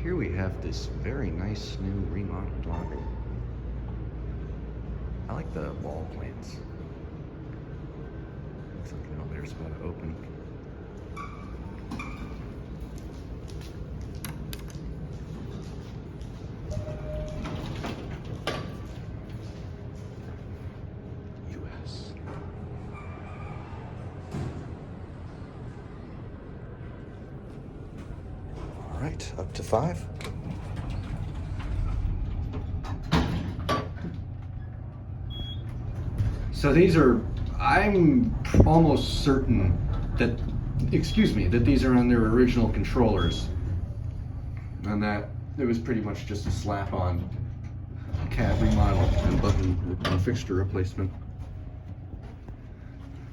Here we have this very nice new remodeled lobby. I like the wall plants. Looks like an elevator's about to open. US. All right, up to 5. So these are, I'm almost certain that, that these are on their original controllers. And that it was pretty much just a slap-on cab remodel and button and fixture replacement.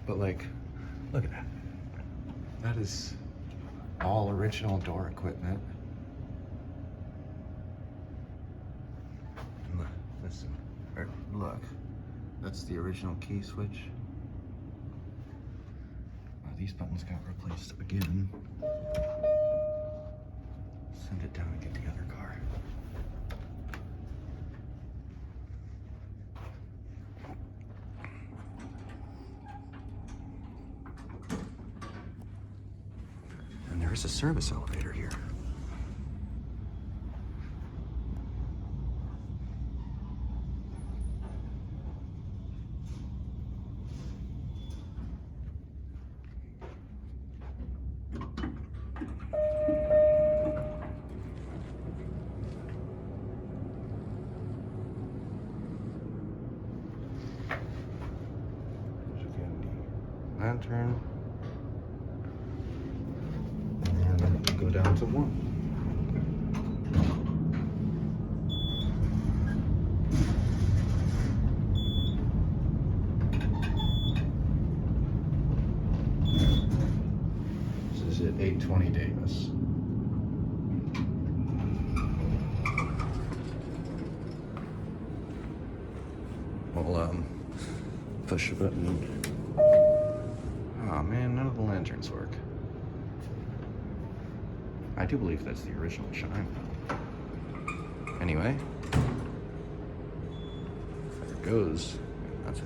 But like, look at that. That is all original door equipment. Listen, look. That's the original key switch. These buttons got replaced again. Send it down and get the other car. And there's a service elevator here. Lantern, and go down to 1. This is at 820 Davis. We'll push a button. Oh man, none of the lanterns work. I do believe that's the original chime. Anyway, there it goes. That's it.